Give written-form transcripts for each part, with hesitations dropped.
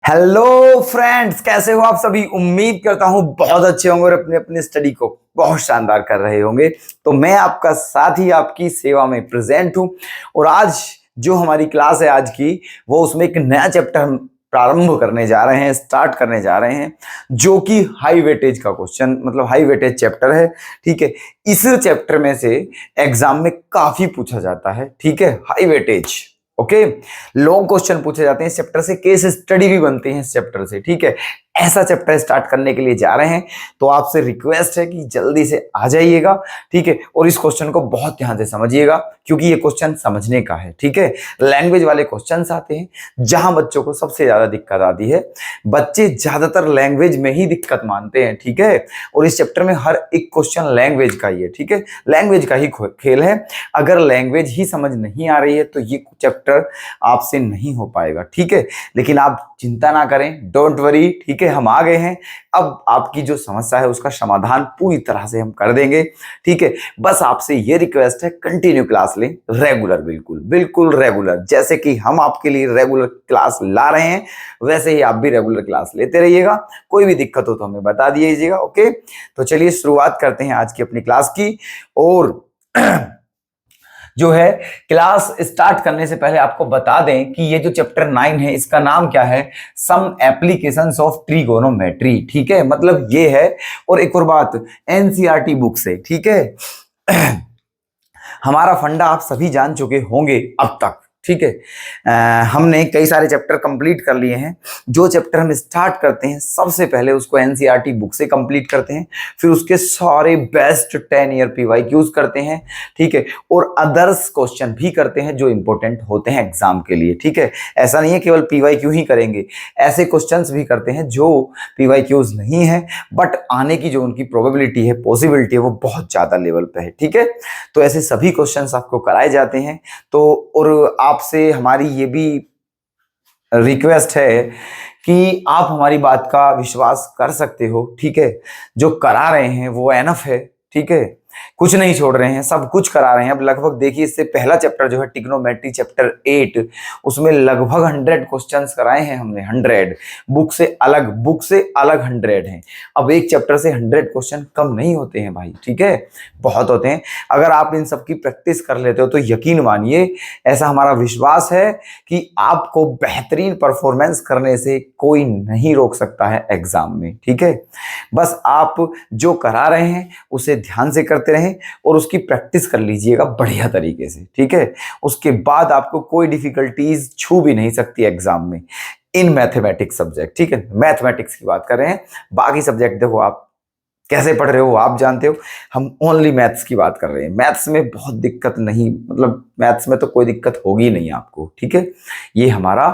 Hello friends, कैसे हो आप सभी। उम्मीद करता हूं बहुत अच्छे होंगे और अपने अपने स्टडी को बहुत शानदार कर रहे होंगे। तो मैं आपका साथी आपकी सेवा में प्रेजेंट हूं और आज जो हमारी क्लास है आज की, वो उसमें एक नया चैप्टर हम प्रारंभ करने जा रहे हैं, स्टार्ट करने जा रहे हैं, जो कि हाई वेटेज का क्वेश्चन मतलब हाई वेटेज चैप्टर है। ठीक है, इस चैप्टर में से एग्जाम में काफी पूछा जाता है। ठीक है, high weightage, okay, long question पूछे जाते हैं इस चैप्टर से, केस स्टडी भी बनते हैं इस चैप्टर से। ठीक है, ऐसा चैप्टर स्टार्ट करने के लिए जा रहे हैं, तो आपसे रिक्वेस्ट है कि जल्दी से आ जाइएगा। ठीक है, और इस क्वेश्चन को बहुत ध्यान से समझिएगा क्योंकि ये क्वेश्चन समझने का है। ठीक है, लैंग्वेज वाले क्वेश्चंस आते हैं जहां बच्चों को सबसे ज्यादा दिक्कत आती है। बच्चे ज्यादातर लैंग्वेज में ही दिक्कत मानते हैं। ठीक है, और इस चैप्टर में हर एक क्वेश्चन लैंग्वेज का ही है। ठीक है, लैंग्वेज का ही खेल है। अगर लैंग्वेज ही समझ नहीं आ रही है तो ये चैप्टर आपसे नहीं हो पाएगा। ठीक है, लेकिन आप चिंता ना करें, डोंट वरी। ठीक है, हम आ गए हैं। अब आपकी जो समस्या है उसका समाधान पूरी तरह से हम कर देंगे। ठीक है, बस आपसे ये रिक्वेस्ट है, कंटिन्यू क्लास लें, रेगुलर, बिल्कुल बिल्कुल रेगुलर। जैसे कि हम आपके लिए रेगुलर क्लास ला रहे हैं, वैसे ही आप भी रेगुलर क्लास लेते रहिएगा। कोई भी दिक्कत हो तो हमें बता दीजिएगा। ओके, तो चलिए शुरुआत करते हैं आज की अपनी क्लास की। और जो है, क्लास स्टार्ट करने से पहले आपको बता दें कि ये जो चैप्टर 9 है इसका नाम क्या है, सम एप्लीकेशंस ऑफ ट्रिगोनोमेट्री। ठीक है, मतलब ये है। और एक और बात, एनसीईआरटी बुक से। ठीक है, हमारा फंडा आप सभी जान चुके होंगे अब तक। ठीक है, हमने कई सारे चैप्टर कंप्लीट कर लिए हैं। जो चैप्टर हम स्टार्ट करते हैं सबसे पहले उसको एनसीईआरटी बुक से कंप्लीट करते हैं, फिर उसके सारे बेस्ट 10 ईयर पीवाईक्यूज करते हैं। ठीक है, और अदर्स क्वेश्चन भी करते हैं जो इंपॉर्टेंट होते हैं एग्जाम के लिए। ठीक है, ऐसा नहीं है केवल पीवाईक्यू ही करेंगे, ऐसे क्वेश्चंस भी करते हैं जो पीवाईक्यूज नहीं है बट आने की जो उनकी प्रोबेबिलिटी है, पॉसिबिलिटी है, वो बहुत ज्यादा लेवल पे है। ठीक है, तो ऐसे सभी क्वेश्चंस आपको कराए जाते हैं। तो और आपसे हमारी ये भी रिक्वेस्ट है कि आप हमारी बात का विश्वास कर सकते हो। ठीक है, जो करा रहे हैं वो एनफ है। ठीक है, कुछ नहीं छोड़ रहे हैं, सब कुछ करा रहे हैं। अब लगभग देखिए, इससे पहला चैप्टर जो है ट्रिग्नोमेट्री चैप्टर 8, उसमें लगभग 100 क्वेश्चंस कराए हैं हमने। 100 बुक से अलग 100 हैं। अब एक चैप्टर से 100 क्वेश्चन कम नहीं होते हैं भाई। ठीक है, बहुत होते हैं। अगर आप इन सब की प्रैक्टिस कर लेते हो तो यकीन मानिए, ऐसा हमारा विश्वास है कि आपको बेहतरीन परफॉर्मेंस करने से कोई नहीं रोक सकता है एग्जाम में। ठीक है, बस आप जो करा रहे हैं उसे ध्यान से करते रहें और उसकी प्रैक्टिस कर लीजिएगा बढ़िया तरीके से। ठीक है, उसके बाद आपको कोई डिफिकल्टीज छू भी नहीं सकती एग्जाम में इन मैथमेटिक्स सब्जेक्ट। ठीक है, मैथमेटिक्स की बात कर रहे हैं, बाकी सब्जेक्ट देखो आप कैसे पढ़ रहे हो आप जानते हो, हम ओनली मैथ्स की बात कर रहे हैं। मैथ्स में बहुत दिक्कत नहीं, मतलब मैथ्स में तो कोई दिक्कत होगी नहीं आपको। ठीक है, ये हमारा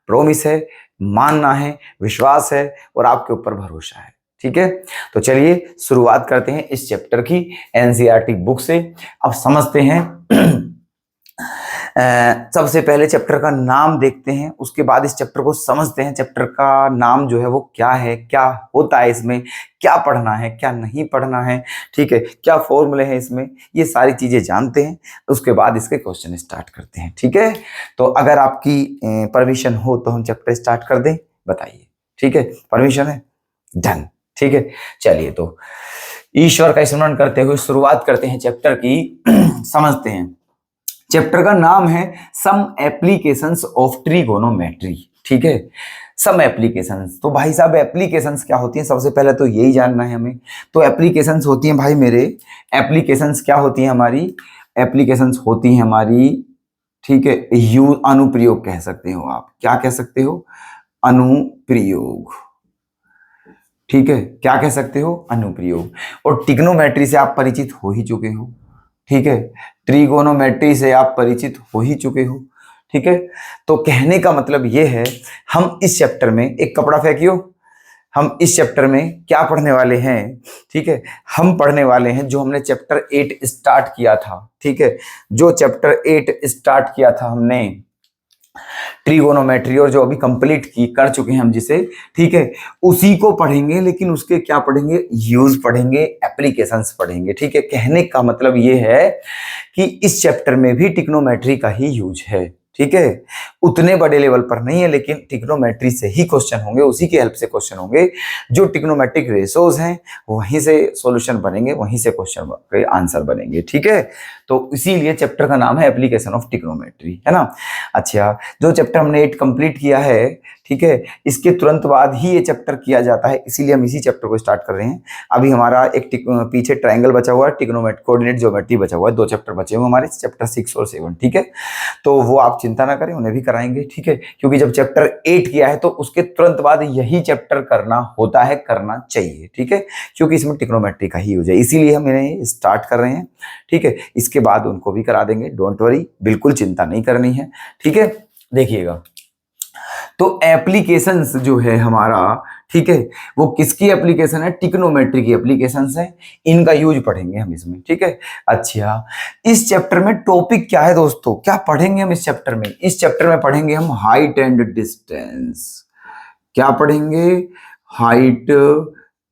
प्रॉमिस है, मानना है, विश्वास है और आपके ऊपर भरोसा है। ठीक है, तो चलिए शुरुआत करते हैं इस चैप्टर की एनसीईआरटी बुक से। अब समझते हैं। सबसे पहले चैप्टर का नाम देखते हैं, उसके बाद इस चैप्टर को समझते हैं। चैप्टर का नाम जो है वो क्या है, क्या होता है इसमें, क्या पढ़ना है, क्या नहीं पढ़ना है। ठीक है, क्या फॉर्मूले हैं इसमें, ये सारी चीजें जानते हैं। उसके बाद इसके क्वेश्चन स्टार्ट करते हैं। ठीक है, तो अगर आपकी परमिशन हो तो हम चैप्टर स्टार्ट कर दें, बताइए। ठीक है, परमिशन है, डन। ठीक है, चलिए तो ईश्वर का स्मरण करते हुए शुरुआत करते हैं चैप्टर की। समझते हैं, चैप्टर का नाम है सम एप्लीकेशंस ऑफ ट्रिगोनोमेट्री। ठीक है, सम एप्लीकेशंस। तो भाई साहब एप्लीकेशंस क्या होती हैं, सबसे पहले तो यही जानना है हमें। तो एप्लीकेशंस होती हैं भाई मेरे, एप्लीकेशंस क्या होती हैं हमारी, एप्लीकेशंस होती हैं हमारी, ठीक है, अनुप्रयोग कह सकते हो आप। क्या कह सकते हो, अनुप्रयोग। ठीक है, क्या कह सकते हो, अनुप्रयोग। और ट्रिग्नोमेट्री से आप परिचित हो ही चुके हो। ठीक है, ट्रिगोनोमेट्री से आप परिचित हो ही चुके हो। ठीक है, तो कहने का मतलब यह है, हम इस चैप्टर में, एक कपड़ा फेंकियो, हम इस चैप्टर में क्या पढ़ने वाले हैं। ठीक है, हम पढ़ने वाले हैं जो हमने चैप्टर 8 स्टार्ट किया था। ठीक है, जो चैप्टर 8 स्टार्ट किया था हमने ट्रिगोनोमेट्री, और जो अभी कंप्लीट कर चुके हैं हम जिसे, ठीक है, उसी को पढ़ेंगे। लेकिन उसके क्या पढ़ेंगे, यूज पढ़ेंगे, एप्लीकेशंस पढ़ेंगे। ठीक है, कहने का मतलब ये है कि इस चैप्टर में भी ट्रिग्नोमेट्री का ही यूज है। ठीक है, उतने बड़े लेवल पर नहीं है, लेकिन ट्रिग्नोमेट्री से ही क्वेश्चन होंगे, उसी की हेल्प से क्वेश्चन होंगे। जो ट्रिग्नोमेट्रिक रेशोज हैं वहीं से सॉल्यूशन बनेंगे, वहीं से क्वेश्चन के आंसर बनेंगे, ठीक है। तो इसीलिए चैप्टर का नाम है एप्लीकेशन ऑफ ट्रिग्नोमेट्री, है ना। अच्छा, जो चैप्टर हमने 8 कंप्लीट किया है, ठीक है, इसके तुरंत बाद ही ये चैप्टर किया जाता है, इसीलिए हम इसी चैप्टर को स्टार्ट कर रहे हैं। अभी हमारा एक पीछे ट्रायंगल बचा हुआ है, ट्रिग्नोमेट्री कोऑर्डिनेट ज्योमेट्री बचा हुआ है, 2 चैप्टर बचे हुए हमारे, चैप्टर 6 और 7, ठीक है। तो वो आप चिंता ना करें, उन्हें भी कराएंगे, ठीक है, क्योंकि जब चैप्टर 8 किया है तो उसके तुरंत बाद यही चैप्टर करना होता है, करना चाहिए, ठीक है, क्योंकि इसमें ट्रिग्नोमेट्री का ही हो जाए, इसीलिए हम इन्हें स्टार्ट कर रहे हैं, ठीक है। इसके बाद उनको भी करा देंगे, डोंट वरी, बिल्कुल चिंता नहीं करनी है, ठीक है। देखिएगा, तो एप्लीकेशंस जो है हमारा, ठीक है, वो किसकी एप्लीकेशन है? ट्रिग्नोमेट्री की एप्लीकेशंस है, इनका यूज पढ़ेंगे हम इसमें, ठीक है। अच्छा, इस चैप्टर में टॉपिक क्या है दोस्तों, क्या पढ़ेंगे हम इस चैप्टर में? इस चैप्टर में पढ़ेंगे हम हाइट एंड डिस्टेंस। क्या पढ़ेंगे? हाइट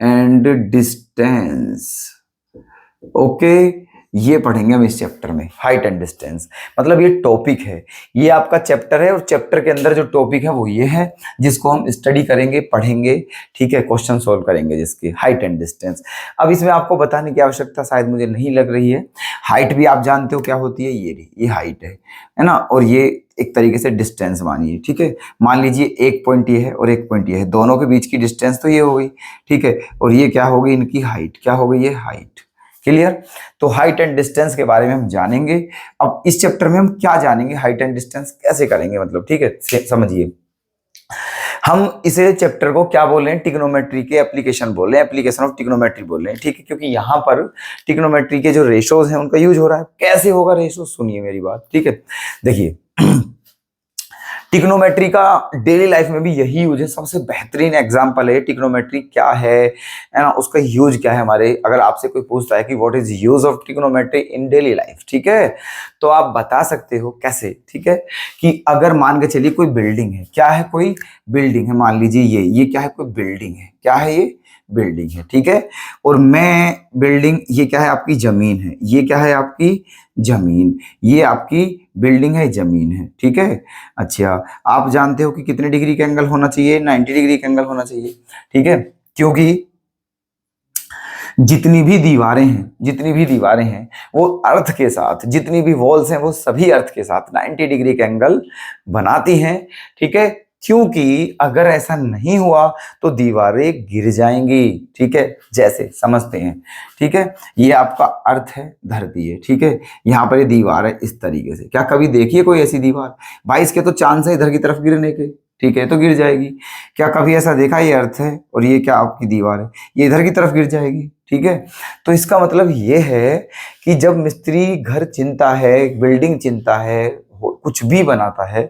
एंड डिस्टेंस, ओके, ये पढ़ेंगे हम इस चैप्टर में, हाइट एंड डिस्टेंस। मतलब ये टॉपिक है, ये आपका चैप्टर है, और चैप्टर के अंदर जो टॉपिक है वो ये है, जिसको हम स्टडी करेंगे, पढ़ेंगे, ठीक है, क्वेश्चन सॉल्व करेंगे जिसके, हाइट एंड डिस्टेंस। अब इसमें आपको बताने की आवश्यकता शायद मुझे नहीं लग रही है, हाइट भी आप जानते हो क्या होती है, ये हाइट है ना, और ये एक तरीके से डिस्टेंस मानिए, ठीक है। मान लीजिए एक पॉइंट ये है और एक पॉइंट ये है, दोनों के बीच की डिस्टेंस तो ये हो गई, ठीक है, और ये क्या हो गई, इनकी हाइट, क्या हो गई, ये हाइट, क्लियर। तो हाइट एंड डिस्टेंस के बारे में हम जानेंगे। अब इस चैप्टर में हम क्या जानेंगे, हाइट एंड डिस्टेंस कैसे करेंगे, मतलब, ठीक है, समझिए। हम इसे चैप्टर को क्या बोल रहे हैं? ट्रिग्नोमेट्री के एप्लीकेशन बोल रहे हैं, एप्लीकेशन ऑफ ट्रिग्नोमेट्री बोल रहे हैं, ठीक है, क्योंकि यहाँ पर ट्रिग्नोमेट्री के जो रेशोज हैं उनका यूज हो रहा है। कैसे होगा रेशो, सुनिए मेरी बात, ठीक है। देखिए, ट्रिग्नोमेट्री का डेली लाइफ में भी यही यूज है, सबसे बेहतरीन एग्जांपल है ट्रिग्नोमेट्री क्या है ना, उसका यूज क्या है हमारे। अगर आपसे कोई पूछता है कि what is use of trigonometry in daily life, ठीक है, तो आप बता सकते हो कैसे, ठीक है, कि अगर मान के चलिए कोई बिल्डिंग है, क्या है, कोई बिल्डिंग है, मान लीजिए ये क्या है, कोई बिल्डिंग है, क्या है, ये बिल्डिंग है, ठीक है, और मैं बिल्डिंग, ये क्या है, आपकी जमीन है, ये क्या है, आपकी जमीन, ये आपकी बिल्डिंग है, जमीन है, ठीक है। अच्छा, आप जानते हो कि कितने डिग्री का एंगल होना चाहिए? 90 डिग्री का एंगल होना चाहिए, ठीक है, क्योंकि जितनी भी दीवारें हैं वो अर्थ के साथ, जितनी भी वॉल्स हैं वो सभी अर्थ के साथ 90 डिग्री का एंगल बनाती हैं, ठीक है, क्योंकि अगर ऐसा नहीं हुआ तो दीवारें गिर जाएंगी, ठीक है, जैसे समझते हैं, ठीक है। ये आपका अर्थ है, धरती है, ठीक है, यहाँ पर ये दीवार है इस तरीके से। क्या कभी देखिए कोई ऐसी दीवार? भाई इसके तो चांस है इधर की तरफ गिरने के, ठीक है, तो गिर जाएगी। क्या कभी ऐसा देखा, ये अर्थ है और ये क्या आपकी दीवार है, ये इधर की तरफ गिर जाएगी, ठीक है। तो इसका मतलब ये है कि जब मिस्त्री घर चिनता है, बिल्डिंग चिनता है, कुछ भी बनाता है,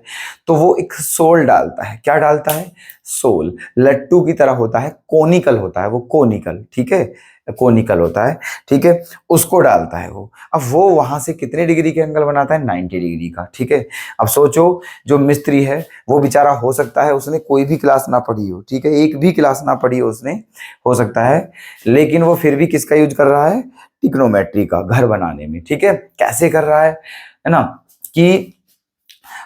तो वो एक सोल डालता है। क्या डालता है? सोल। लट्टू की तरह होता है, कोनिकल होता है वो, कोनिकल, ठीक है, कोनिकल होता है, ठीक है, उसको डालता है वो। अब वो वहां से कितने डिग्री के एंगल बनाता है? 90 डिग्री का, ठीक है। अब सोचो, जो मिस्त्री है वो बेचारा, हो सकता है उसने कोई भी क्लास ना पढ़ी हो, ठीक है, एक भी क्लास ना पढ़ी हो उसने, हो सकता है, लेकिन वो फिर भी किसका यूज कर रहा है? ट्रिग्नोमेट्री का, घर बनाने में, ठीक है। कैसे कर रहा है ना, कि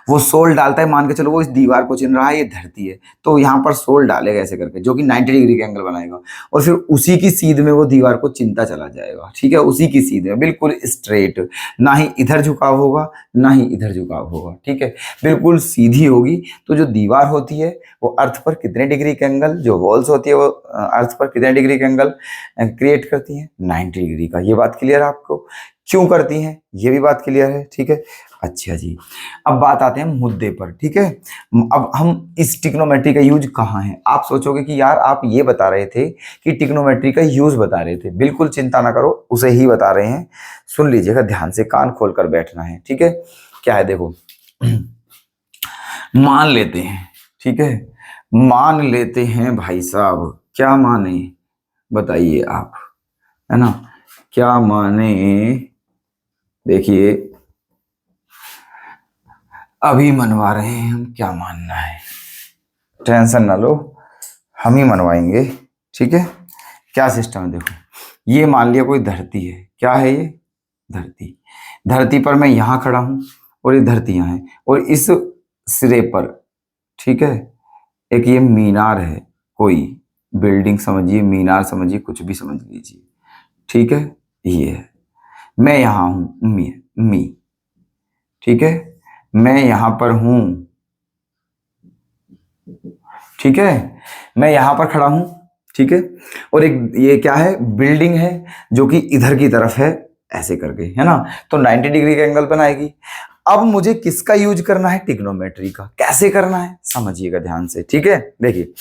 वो सोल डालता है, मान के चलो वो इस दीवार को चिन रहा है, ये धरती है, तो यहाँ पर सोल डालेगा ऐसे करके, जो कि 90 डिग्री का एंगल बनाएगा, और फिर उसी की सीध में वो दीवार को चिनता चला जाएगा, ठीक है, उसी की सीध में, बिल्कुल स्ट्रेट, ना ही इधर झुकाव होगा ना ही इधर झुकाव होगा, ठीक है, बिल्कुल सीधी होगी। तो जो दीवार होती है वो अर्थ पर कितने डिग्री का एंगल, जो वॉल्स होती है वो अर्थ पर कितने डिग्री का एंगल क्रिएट करती है? 90 डिग्री का। ये बात क्लियर है आपको? क्यों करती हैं ये भी बात क्लियर है, ठीक है। अच्छा जी, अब बात आते हैं मुद्दे पर, ठीक है। अब हम इस ट्रिग्नोमेट्री का यूज कहाँ है? आप सोचोगे कि यार आप ये बता रहे थे कि ट्रिग्नोमेट्री का यूज बता रहे थे, बिल्कुल चिंता ना करो, उसे ही बता रहे हैं। सुन लीजिएगा ध्यान से, कान खोल कर बैठना है, ठीक है। क्या है देखो, मान लेते हैं, ठीक है, मान लेते हैं भाई साहब, क्या माने बताइए आप, है ना, क्या माने? देखिए, अभी मनवा रहे हैं हम, क्या मानना है, टेंशन ना लो, हम ही मनवाएंगे, ठीक है। क्या सिस्टम है देखो, ये मान लिया कोई धरती है, क्या है ये? धरती। धरती पर मैं यहां खड़ा हूं और ये धरतियां हैं, और इस सिरे पर, ठीक है, एक ये मीनार है, कोई बिल्डिंग समझिए, मीनार समझिए, कुछ भी समझ लीजिए, ठीक है, ये है। मैं यहां हूं, मी, ठीक है, मैं यहां पर हूं, ठीक है, मैं यहां पर खड़ा हूं, ठीक है, और एक ये क्या है, बिल्डिंग है जो कि इधर की तरफ है, ऐसे करके, है ना, तो 90 डिग्री का एंगल बनाएगी। अब मुझे किसका यूज करना है, ट्रिग्नोमेट्री का। कैसे करना है समझिएगा ध्यान से, ठीक है। देखिए,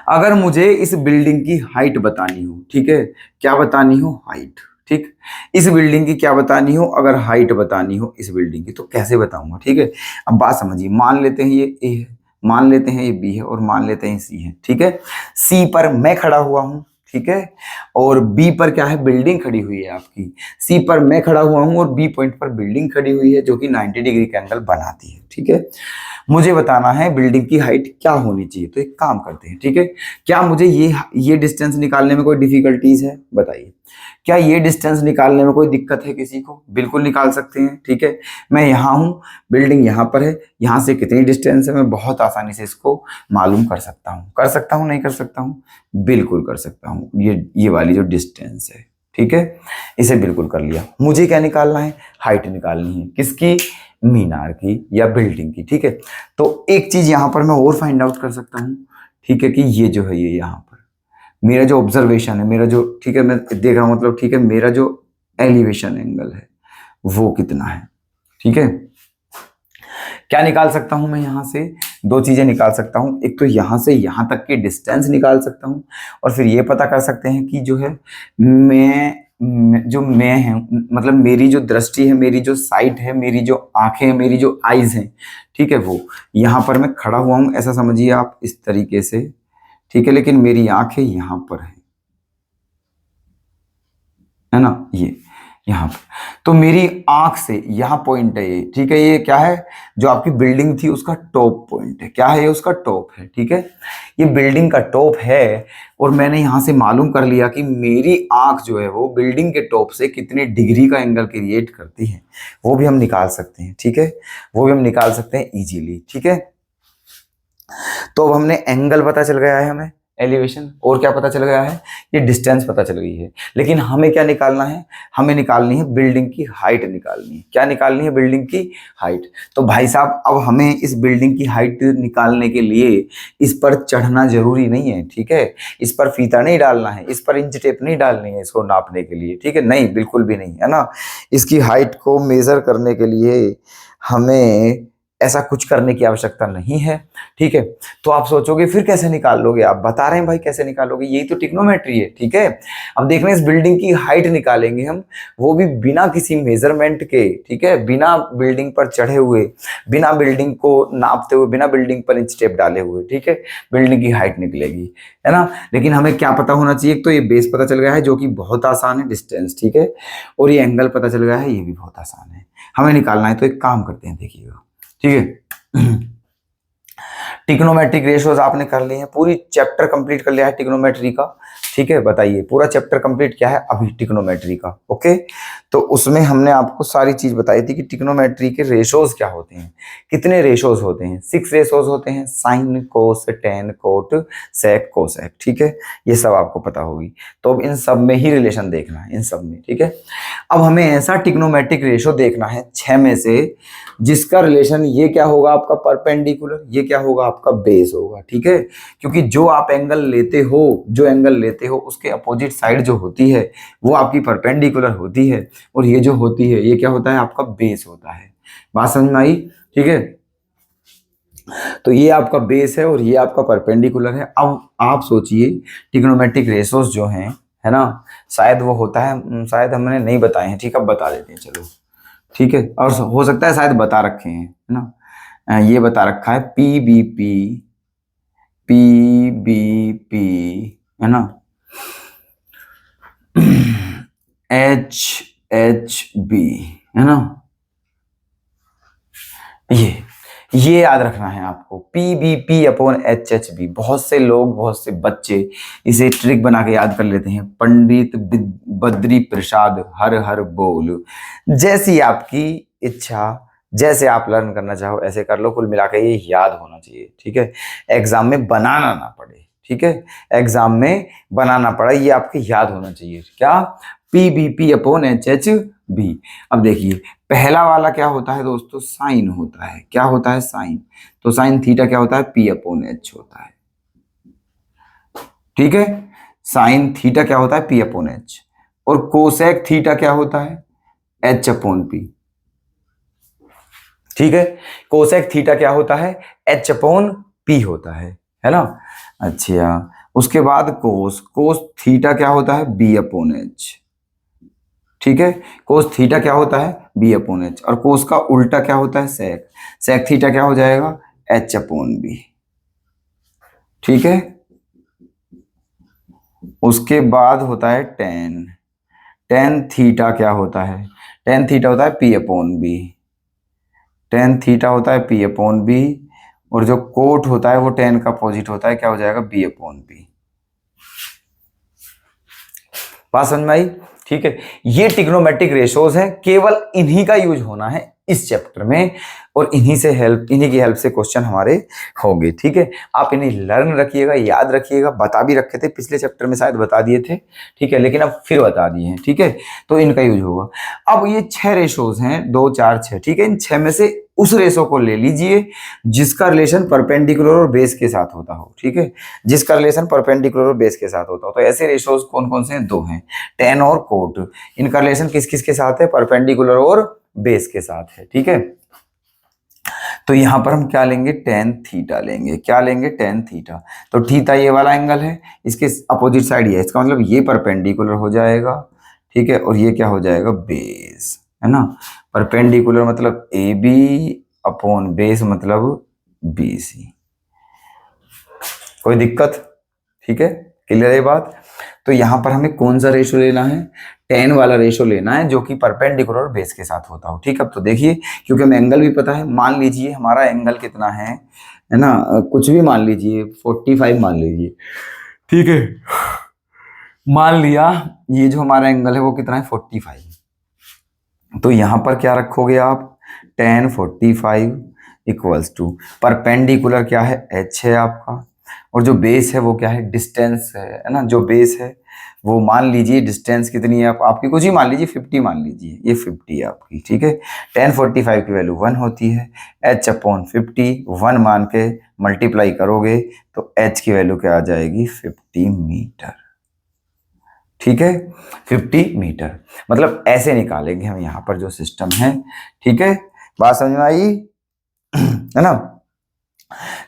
अगर मुझे इस बिल्डिंग की हाइट बतानी हो, ठीक है, क्या बतानी हो, हाइट, ठीक, इस बिल्डिंग की क्या बतानी हो, अगर हाइट बतानी हो इस बिल्डिंग की, तो कैसे बताऊंगा, ठीक है। अब बात समझिए, मान लेते हैं ये ए है, मान लेते हैं ये बी है, और मान लेते हैं सी है, ठीक है। सी पर मैं खड़ा हुआ हूं, ठीक है, और बी पर क्या है, बिल्डिंग खड़ी हुई है आपकी। सी पर मैं खड़ा हुआ हूं और बी पॉइंट पर बिल्डिंग खड़ी हुई है, जो कि 90 डिग्री का एंगल बनाती है, ठीक है। मुझे बताना है बिल्डिंग की हाइट क्या होनी चाहिए, तो एक काम करते हैं, ठीक है। क्या मुझे ये डिस्टेंस निकालने में कोई डिफिकल्टीज है, बताइए। क्या ये डिस्टेंस निकालने में कोई दिक्कत है किसी को, बिल्कुल निकाल सकते हैं, ठीक है। मैं यहाँ हूँ, बिल्डिंग यहाँ पर है, यहाँ से कितनी डिस्टेंस है, मैं बहुत आसानी से इसको मालूम कर सकता हूँ, नहीं कर सकता हूँ, बिल्कुल कर सकता हूँ। ये वाली जो डिस्टेंस है, ठीक है, इसे बिल्कुल कर लिया। मुझे क्या निकालना है, हाइट निकालनी है, किसकी, मीनार की या बिल्डिंग की, ठीक है। तो एक चीज यहां पर मैं और फाइंड आउट कर सकता हूं, ठीक है, कि ये जो है, ये यहां पर मेरा जो ऑब्जर्वेशन है, मेरा जो, ठीक है, मैं देख रहा हूं, मतलब, ठीक है, मेरा जो एलिवेशन एंगल है वो कितना है, ठीक है। क्या निकाल सकता हूं मैं यहां से, दो चीजें निकाल सकता हूं, एक तो यहां से यहां तक की डिस्टेंस निकाल सकता हूं, और फिर ये पता कर सकते हैं कि जो है जो मैं है, मतलब मेरी जो दृष्टि है, मेरी जो साइट है, मेरी जो आंखें हैं, मेरी जो आईज हैं, ठीक है, वो यहां पर मैं खड़ा हुआ हूं, ऐसा समझिए आप, इस तरीके से, ठीक है, लेकिन मेरी आंखें यहां पर है ना, ये यहाँ पर। तो मेरी आंख से यहाँ पॉइंट है ये, ठीक है, ये क्या है, जो आपकी बिल्डिंग थी उसका टॉप पॉइंट है, क्या है ये, उसका टॉप है, ठीक है, ये बिल्डिंग का टॉप है। और मैंने यहां से मालूम कर लिया कि मेरी आंख जो है वो बिल्डिंग के टॉप से कितने डिग्री का एंगल क्रिएट करती है, वो भी हम निकाल सकते हैं, ठीक है, वो भी हम निकाल सकते हैं इजीली, ठीक है। तो अब हमने एंगल पता चल गया है हमें, एलिवेशन, और क्या पता चल गया है, ये डिस्टेंस पता चल गई है। लेकिन हमें क्या निकालना है, हमें निकालनी है बिल्डिंग की हाइट निकालनी है। क्या निकालनी है, बिल्डिंग की हाइट। तो भाई साहब, अब हमें इस बिल्डिंग की हाइट निकालने के लिए इस पर चढ़ना जरूरी नहीं है, ठीक है, इस पर फीता नहीं डालना है, इस पर इंच टेप नहीं डालनी है इसको नापने के लिए, ठीक है, नहीं, बिल्कुल भी नहीं, है ना। इसकी हाइट को मेजर करने के लिए हमें ऐसा कुछ करने की आवश्यकता नहीं है, ठीक है। तो आप सोचोगे फिर कैसे निकाल लोगे, आप बता रहे हैं भाई कैसे निकालोगे, यही तो ट्रिग्नोमेट्री है, ठीक है। अब देख रहे हैं, इस बिल्डिंग की हाइट निकालेंगे हम, वो भी बिना किसी मेजरमेंट के, ठीक है, बिना बिल्डिंग पर चढ़े हुए, बिना बिल्डिंग को नापते हुए, बिना बिल्डिंग पर इंच टेप डाले हुए, ठीक है, बिल्डिंग की हाइट निकलेगी, है ना। लेकिन हमें क्या पता होना चाहिए, तो ये बेस पता चल गया है, जो कि बहुत आसान है, डिस्टेंस, ठीक है, और ये एंगल पता चल गया है, ये भी बहुत आसान है, हमें निकालना है। तो एक काम करते हैं, देखिएगा, ठीक है। ट्रिग्नोमेट्रिक रेशियोज आपने कर लिए हैं, पूरी चैप्टर कंप्लीट कर लिया है ट्रिग्नोमेट्री का, ठीक है। बताइए, पूरा चैप्टर कंप्लीट क्या है अभी ट्रिग्नोमेट्री का, ओके। तो उसमें हमने आपको सारी चीज बताई थी कि ट्रिग्नोमेट्री के रेशियोज क्या होते हैं, कितने रेशियोज होते हैं, 6 रेशियोज होते हैं, साइन, कोस, टेन, कोट, सेक, कोसेक, ठीक है, ये सब आपको पता होगी। तो अब इन सब में ही रिलेशन देखना है, इन सब में, ठीक है। अब हमें ऐसा ट्रिग्नोमेट्रिक रेशियो देखना है 6 में से, जिसका रिलेशन ये क्या होगा, आपका परपेंडिकुलर, ये क्या होगा, आपका बेस होगा, ठीक है। क्योंकि जो आप एंगल लेते हो, जो एंगल लेते हो, उसके अपोजिट साइड जो होती है वो आपकी परपेंडिकुलर होती है, और ये जो होती है ये क्या होता है, आपका बेस होता है। बात समझ में आई, ठीक है। तो ये आपका बेस है और ये आपका परपेंडिकुलर है। अब आप सोचिए, ट्रिग्नोमेट्रिक रेशियोज जो हैं, है ना, शायद वो होता है, शायद हमने नहीं बताए हैं, ठीक है, अब बता देते हैं, चलो, ठीक है। और हो सकता है शायद बता रखे हैं, है ना, ये बता रखा है पी बी पी, है ना, H B, है ना, ये याद रखना है आपको, PBP/HHB। बहुत से लोग, बहुत से बच्चे इसे ट्रिक बना के याद कर लेते हैं, पंडित बद्री प्रसाद हर हर बोल। जैसी आपकी इच्छा, जैसे आप लर्न करना चाहो ऐसे कर लो, कुल मिला के ये याद होना चाहिए, ठीक है। एग्जाम में बनाना ना पड़े, ठीक है, एग्जाम में बनाना पड़ा, ये आपके याद होना चाहिए। क्या? P B P upon H H B. अब देखिए पहला वाला क्या होता है दोस्तों, साइन होता है। क्या होता है? साइन। तो साइन थीटा क्या होता है? पी अपॉन एच होता है, ठीक है। साइन थीटा क्या होता है? P upon H. और कोसेक थीटा क्या होता है? एच अपॉन पी, ठीक है। कोसेक थीटा क्या होता है? एच अपॉन पी होता है ना। अच्छा, उसके बाद कोस, कोस थीटा क्या होता है? बी अपॉन एच, ठीक है। कोस थीटा क्या होता है? B upon H. और कोस का उल्टा क्या होता है? सेक, सेक थीटा क्या हो जाएगा? एच अपॉन बी, ठीक है। उसके बाद होता है टेन, टेन थीटा क्या होता है? टेन थीटा होता है P upon B, tan theta होता है पी अपॉन बी। और जो कोट होता है वो टेन का अपोजिट होता है, क्या हो जाएगा? B upon B. बात समझ में आई? ठीक है। ये ट्रिग्नोमेट्रिक रेशोज हैं, केवल इन्हीं का यूज होना है इस चैप्टर में, और इन्हीं की हेल्प से क्वेश्चन हमारे होंगे, ठीक है। आप इन्हें लर्न रखिएगा, याद रखिएगा। बता भी रखे थे पिछले चैप्टर में, शायद बता दिए थे, ठीक है, लेकिन अब फिर बता दिए हैं, ठीक है। तो इनका यूज होगा। अब ये 6 रेशोज हैं, 2 4 6, ठीक है। इन 6 में से उस रेशो को ले लीजिए जिसका रिलेशन परपेंडिकुलर और बेस के साथ होता हो, ठीक है। जिसका रिलेशन परपेंडिकुलर और बेस के साथ होता हो। तो ऐसे रेशोज कौन कौन से हैं? 2 हैं, टेन और कोट। इनका रिलेशन किस किस के साथ है? परपेंडिकुलर और बेस के साथ है, ठीक है। तो यहां पर हम क्या लेंगे? टेन थीटा लेंगे। क्या लेंगे? Tan theta. तो थीटा ये वाला एंगल है, इसके अपोजिट साइड ये है, इसका मतलब ये परपेंडिकुलर हो जाएगा, ठीक है। और ये क्या हो जाएगा? बेस, है ना। परपेंडिकुलर मतलब ए बी अपॉन बेस मतलब बी सी। कोई दिक्कत? ठीक है, क्लियर है बात? तो यहां पर हमें कौन सा रेशो लेना है? टेन वाला रेशो लेना है जो कि परपेंडिकुलर और बेस के साथ होता हो, ठीक है। अब तो देखिए, क्योंकि हमें एंगल भी पता है, मान लीजिए हमारा एंगल कितना है ना, कुछ भी मान लीजिए, 45 मान लीजिए, ठीक है। मान लिया ये जो हमारा एंगल है वो कितना है? 45। तो यहां पर क्या रखोगे आप? टेन 45 इक्वल्स टू परपेंडिकुलर क्या है? एच है आपका, और जो बेस है वो क्या है? डिस्टेंस है ना। जो बेस है वो मान लीजिए डिस्टेंस कितनी है आपकी, कुछ ही मान लीजिए, 50 मान लीजिए, ये 50 है आपकी, ठीक है। टेन 45 की वैल्यू 1 होती है, एच अपॉन 50 1 मान के मल्टीप्लाई करोगे तो एच की वैल्यू क्या आ जाएगी? 50 मीटर, ठीक है। 50 मीटर, मतलब ऐसे निकालेंगे हम यहाँ पर जो सिस्टम है, ठीक है। बात समझ में आई? है ना।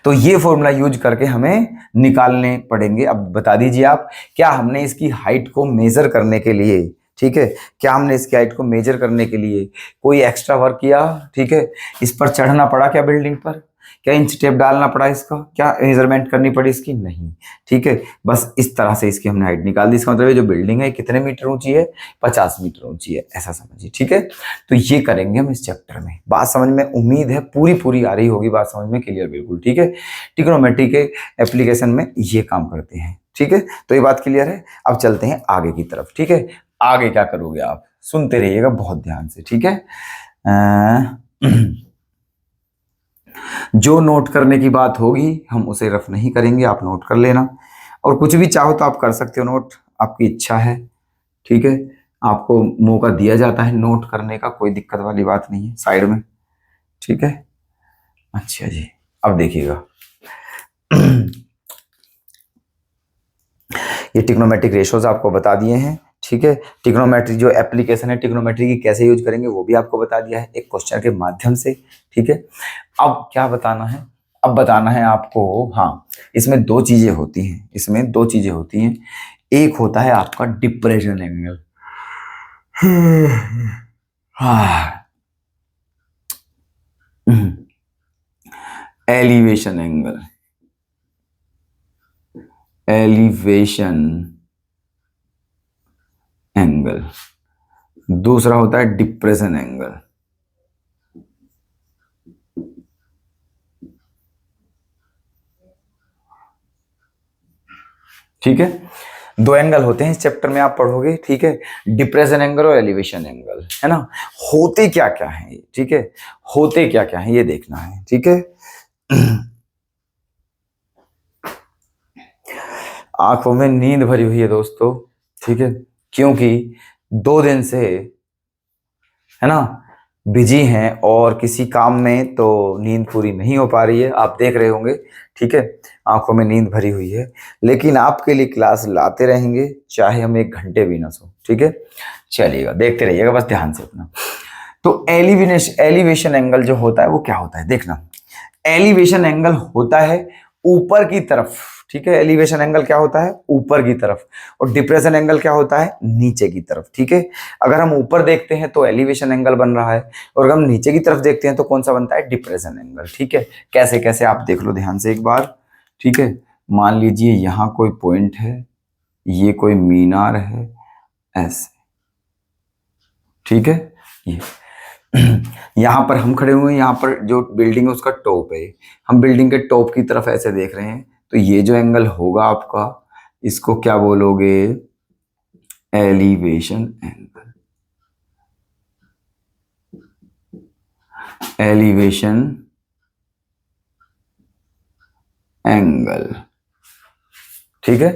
तो ये फॉर्मूला यूज करके हमें निकालने पड़ेंगे। अब बता दीजिए आप, क्या हमने इसकी हाइट को मेजर करने के लिए, ठीक है, क्या हमने इसकी हाइट को मेजर करने के लिए कोई एक्स्ट्रा वर्क किया? ठीक है, इस पर चढ़ना पड़ा क्या बिल्डिंग पर? क्या इंच टेप डालना पड़ा इसका? क्या मेजरमेंट करनी पड़ी इसकी? नहीं, ठीक है। बस इस तरह से इसकी हमने हाइट निकाल दी। इसका मतलब ये जो बिल्डिंग है कितने मीटर ऊंची है? 50 मीटर ऊंची है, ऐसा समझिए, ठीक है। तो ये करेंगे हम इस चैप्टर में। बात समझ में, उम्मीद है पूरी पूरी आ रही होगी, बात समझ में क्लियर बिल्कुल, ठीक है। ट्रिग्नोमेट्री के एप्लीकेशन में ये काम करते हैं, ठीक है। तो ये बात क्लियर है। अब चलते हैं आगे की तरफ, ठीक है। आगे क्या करोगे आप? सुनते रहिएगा बहुत ध्यान से, ठीक है। जो नोट करने की बात होगी हम उसे रफ नहीं करेंगे, आप नोट कर लेना। और कुछ भी चाहो तो आप कर सकते हो नोट, आपकी इच्छा है, ठीक है। आपको मौका दिया जाता है नोट करने का, कोई दिक्कत वाली बात नहीं है साइड में, ठीक है। अच्छा जी, अब देखिएगा। ये ट्रिग्नोमेट्रिक रेशोज आपको बता दिए हैं, ठीक है। ट्रिग्नोमेट्री जो एप्लीकेशन है ट्रिग्नोमेट्री की कैसे यूज करेंगे वो भी आपको बता दिया है एक क्वेश्चन के माध्यम से, ठीक है। अब क्या बताना है? अब बताना है आपको, हाँ, इसमें 2 चीजें होती हैं, इसमें 2 चीजें होती हैं। एक होता है आपका depression angle, elevation angle, elevation angle. दूसरा होता है डिप्रेशन एंगल, ठीक है। दो एंगल होते हैं इस चैप्टर में, आप पढ़ोगे, ठीक है, डिप्रेशन एंगल और एलिवेशन एंगल, है ना। होते क्या क्या है, ठीक है, होते क्या क्या है ये देखना है, ठीक है। आंखों में नींद भरी हुई है दोस्तों, ठीक है, क्योंकि 2 दिन से, है ना, बिजी हैं और किसी काम में, तो नींद पूरी नहीं हो पा रही है, आप देख रहे होंगे, ठीक है, आंखों में नींद भरी हुई है, लेकिन आपके लिए क्लास लाते रहेंगे चाहे हम 1 घंटे भी ना सो, ठीक है। चलिएगा, देखते रहिएगा बस ध्यान से अपना। तो एलिवेशन एंगल जो होता है वो क्या होता है देखना। एलिवेशन एंगल होता है ऊपर की तरफ, ठीक है, एलिवेशन एंगल क्या होता है, ऊपर की तरफ, और डिप्रेशन एंगल क्या होता है, नीचे की तरफ, ठीक है। अगर हम ऊपर देखते हैं तो एलिवेशन एंगल बन रहा है, और अगर हम नीचे की तरफ देखते हैं तो कौन सा बनता है, डिप्रेशन एंगल, ठीक है। कैसे कैसे आप देख लो ध्यान से एक बार, ठीक है। मान लीजिए यहां कोई पॉइंट है, ये कोई मीनार है, ऐसे, ठीक है, ये यहां पर हम खड़े हुए हैं, यहां पर जो बिल्डिंग है उसका टॉप है, हम बिल्डिंग के टॉप की तरफ ऐसे देख रहे हैं, तो ये जो एंगल होगा आपका, इसको क्या बोलोगे, एलिवेशन एंगल, एलिवेशन एंगल, ठीक है।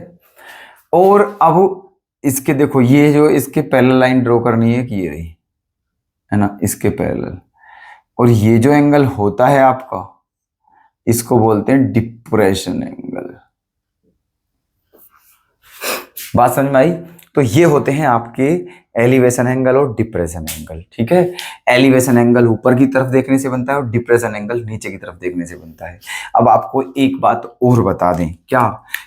और अब इसके देखो, ये जो इसके पैरेलल लाइन ड्रॉ करनी है कि ये रही, है ना, इसके पैरेलल, और ये जो एंगल होता है आपका, इसको बोलते हैं डिप्रेशन एंगल। बात समझ में आई। तो ये होते हैं आपके एलिवेशन एंगल और डिप्रेशन एंगल, ठीक है। एलिवेशन एंगल ऊपर की तरफ देखने से बनता है और डिप्रेशन एंगल नीचे की तरफ देखने से बनता है। अब आपको एक बात और बता दें, क्या,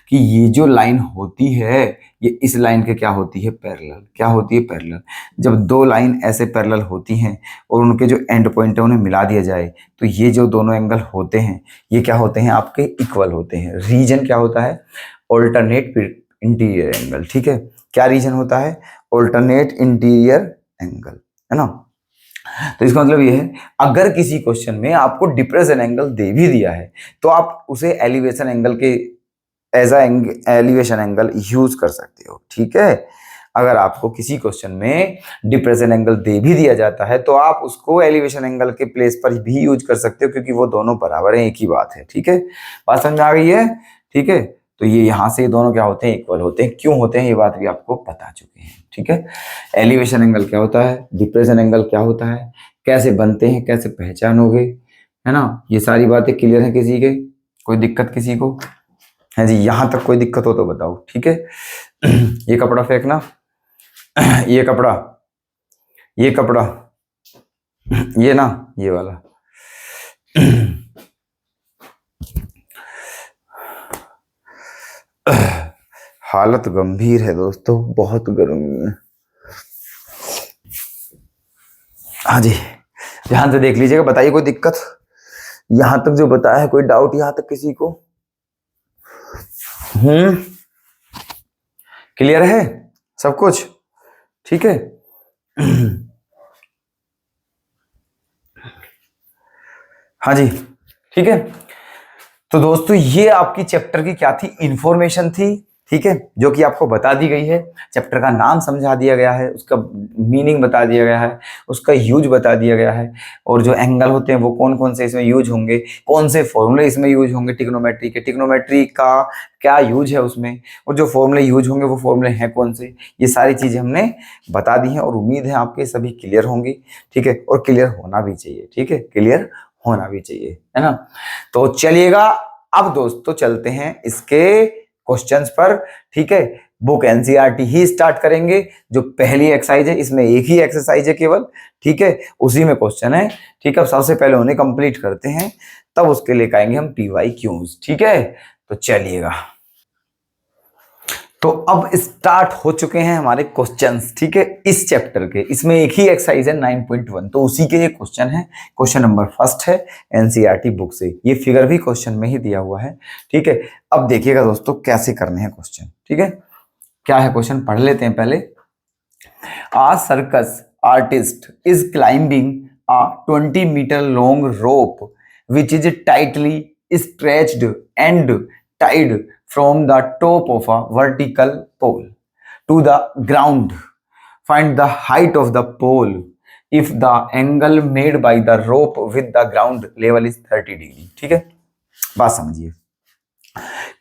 कि ये जो लाइन होती है, ये इस लाइन के क्या होती है, पैरेलल, क्या होती है, पैरेलल। जब 2 लाइन ऐसे पैरेलल होती हैं और उनके जो एंड पॉइंट है उन्हें मिला दिया जाए, तो ये जो दोनों एंगल होते हैं ये क्या होते हैं, आपके इक्वल होते हैं। रीजन क्या होता है, ऑल्टरनेट इंटीरियर एंगल, ठीक है। क्या रीजन होता है, ऑल्टरनेट इंटीरियर एंगल, है ना। तो इसका मतलब ये है, अगर किसी क्वेश्चन में आपको डिप्रेशन एंगल दे भी दिया है तो आप उसे एलिवेशन एंगल के एज एलिवेशन एंगल यूज कर सकते हो, ठीक है। अगर आपको किसी क्वेश्चन में डिप्रेशन एंगल दे भी दिया जाता है तो आप उसको एलिवेशन एंगल के प्लेस पर भी यूज कर सकते हो, क्योंकि वो दोनों बराबर हैं, एक ही बात है, ठीक है। बात समझ में आ गई है, ठीक है। तो ये यहां से दोनों क्या होते हैं, इक्वल होते हैं। क्यों होते हैं ये बात भी आपको बता चुके हैं, ठीक है। एलिवेशन एंगल क्या होता है, डिप्रेशन एंगल क्या होता है, कैसे बनते हैं, कैसे पहचानोगे, है ना, ये सारी बातें क्लियर है किसी के, कोई दिक्कत किसी को है जी, यहां तक कोई दिक्कत हो तो बताओ, ठीक है। ये कपड़ा फेंकना, ये कपड़ा, ये कपड़ा, ये ना, ये वाला। हालत गंभीर है दोस्तों, बहुत गर्मी है। हाँ जी, ध्यान से देख लीजिएगा, बताइए कोई दिक्कत यहां तक जो बताया है, कोई डाउट यहां तक किसी को? क्लियर है सब कुछ, ठीक है। हाँ जी, ठीक है। तो दोस्तों ये आपकी चैप्टर की क्या थी, इंफॉर्मेशन थी, ठीक है, जो कि आपको बता दी गई है। चैप्टर का नाम समझा दिया गया है, उसका मीनिंग बता दिया गया है, उसका यूज बता दिया गया है, और जो एंगल होते हैं वो कौन कौन से इसमें यूज होंगे, कौन से फॉर्मूले इसमें यूज होंगे, ट्रिग्नोमेट्री के, ट्रिग्नोमेट्री का क्या यूज है उसमें, और जो फॉर्मूले यूज होंगे वो फॉर्मूले हैं कौन से, ये सारी चीजें हमने बता दी हैं, और उम्मीद है आपके सभी क्लियर होंगी, ठीक है, और क्लियर होना भी चाहिए, ठीक है, क्लियर होना भी चाहिए, है ना। तो चलिएगा, अब दोस्तों चलते हैं इसके क्वेश्चंस पर, ठीक है। बुक एनसीईआरटी ही स्टार्ट करेंगे। जो पहली एक्सरसाइज है इसमें एक ही एक्सरसाइज है केवल, ठीक है, उसी में क्वेश्चन है, ठीक है। अब सबसे पहले उन्हें कंप्लीट करते हैं, तब उसके लिए आएंगे हम PYQs, ठीक है। तो चलिएगा, तो अब स्टार्ट हो चुके हैं हमारे क्वेश्चंस, ठीक है, इस चैप्टर के। इसमें एक ही एक्सरसाइज है 9.1, तो उसी के ये क्वेश्चन है। क्वेश्चन नंबर फर्स्ट है एनसीईआरटी बुक से, ये फिगर भी क्वेश्चन में ही दिया हुआ है, ठीक है। अब देखिएगा दोस्तों कैसे करने हैं क्वेश्चन, ठीक है। क्या है क्वेश्चन, पढ़ लेते हैं पहले। A circus artist is climbing a 20-meter long rope which is tightly stretched and tied from the top of a vertical pole to the ground. Find the height of the pole if the angle made by the rope with the ground level is 30 degree. ठीक है, बात समझिए।